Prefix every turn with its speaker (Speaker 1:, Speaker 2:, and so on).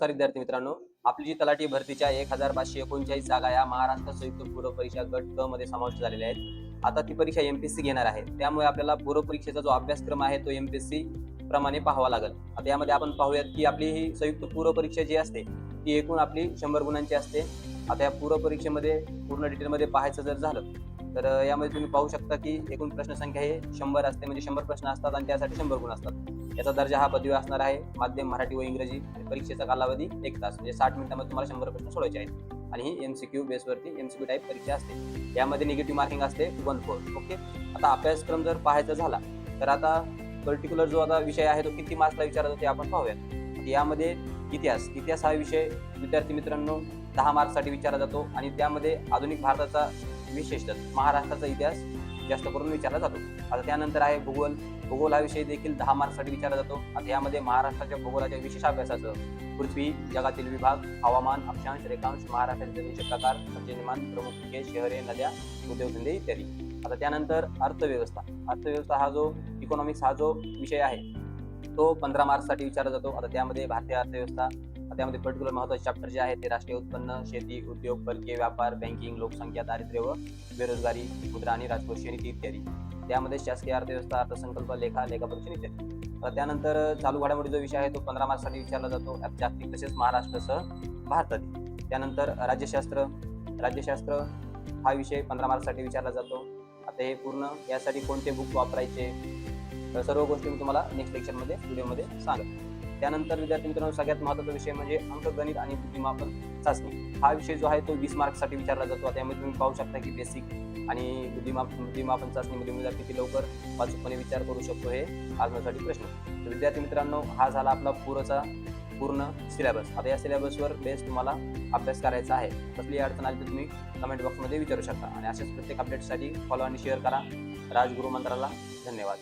Speaker 1: तर विद्यार्थी मित्रांनो, आपली जी तलाठी भरतीच्या 1539 जागा या महाराष्ट्र संयुक्त पूर्व परीक्षा गट क मध्ये समाविष्ट झालेल्या आहेत. आता ती परीक्षा एमपीएससी घेणार आहे. त्यामुळे आपल्याला पूर्व परीक्षेचा जो अभ्यासक्रम आहे तो एमपीएससी प्रमाणे पाहावा लागेल. आता यामध्ये आपण पाहूयात की आपली ही संयुक्त पूर्व परीक्षा जी असते ती एकूण आपली 100 गुणांची असते. आता या पूर्व परीक्षेमध्ये पूर्ण डिटेलमध्ये पाहायचं जर झालं तर यामध्ये तुम्ही पाहू शकता की एकूण प्रश्न संख्या हे 100 असते, म्हणजे 100 प्रश्न असतात आणि त्यासाठी 100 गुण असतात. याचा दर्जा हा पदवी असणार आहे. माध्यम मराठी व इंग्रजी. परीक्षेचा कालावधी 1 तास, म्हणजे 60 मिनिटांमध्ये तुम्हाला 100 प्रश्न सोडवायचे आहेत. आणि ही एमसीक्यू बेसवरती एमसीक्यू टाईप परीक्षा असते. यामध्ये निगेटिव्ह मार्किंग असते 1/4. ओके. आता अभ्यासक्रम जर पाहायचा झाला तर आता पर्टिक्युलर जो आता विषय आहे तो किती मार्क्सला विचारला जातो ते आपण पाहूयात. यामध्ये इतिहास हा विषय विद्यार्थी मित्रांनो 10 मार्क्ससाठी विचारला जातो आणि त्यामध्ये आधुनिक भारताचा, विशेषतः महाराष्ट्राचा इतिहास जास्त करून विचारला जातो. आता त्यानंतर आहे भूगोल हा विषय देखील 10 मार्क्ससाठी विचारला जातो. आता यामध्ये महाराष्ट्राच्या भूगोलाच्या विशेष अभ्यासाचं पृथ्वी, जगातील विभाग, हवामान, अक्षांश, रेखांश, महाराष्ट्राचे जमिनीचे प्रकार, पर्जन्यमान, प्रमुख पिके, शहरे, नद्या, उद्योगधंदे इत्यादी. आता त्यानंतर अर्थव्यवस्था हा जो इकॉनॉमिक्स हा जो विषय आहे तो 15 मार्क्ससाठी विचारला जातो. आता त्यामध्ये भारतीय अर्थव्यवस्था, त्यामध्ये पर्टिक्युलर महत्त्वाचे चॅप्टर जे आहे ते राष्ट्रीय उत्पन्न, शेती, उद्योग, परकीय व्यापार, बँकिंग, लोकसंख्या, दारिद्र्य व बेरोजगारी, मुद्रा आणि राजकोषीय नीती इत्यादी. त्यामध्ये शासकीय अर्थव्यवस्था, अर्थसंकल्प, लेखापरीक्षण इत्यादी. त्यानंतर चालू घडामोडी जो विषय आहे तो 15 मार्क्ससाठी विचारला जातो, जागतिक तसेच महाराष्ट्रासह भारतातील. त्यानंतर राज्यशास्त्र हा विषय 15 मार्क्ससाठी विचारला जातो. आता हे पूर्ण यासाठी कोणते बुक वापरायचे सर्व गोष्टी मी तुम्हाला नेक्स्ट लेक्चरमध्ये व्हिडिओमध्ये सांगेन. त्यानंतर विद्यार्थी मित्रांनो सगळ्यात महत्त्वाचा विषय म्हणजे अंकगणित आणि बुद्धिमापन चाचणी. हा विषय जो आहे तो 20 मार्क्ससाठी विचारला जातो. त्यामध्ये तुम्ही पाहू शकता की बेसिक आणि बुद्धिमापन चाचणीमध्ये मुलगा किती लवकर अचूकपणे विचार करू शकतो हे आजसाठी प्रश्न. तर विद्यार्थी मित्रांनो हा झाला आपला पूर्ण सिलेबस. आता या सिलेबसवर बेस तुम्हाला अभ्यास करायचा आहे. कसली अडचण आली तर तुम्ही कमेंट बॉक्समध्ये विचारू शकता आणि अशाच प्रत्येक अपडेटसाठी फॉलो आणि शेअर करा. राजगुरू मंत्राला धन्यवाद.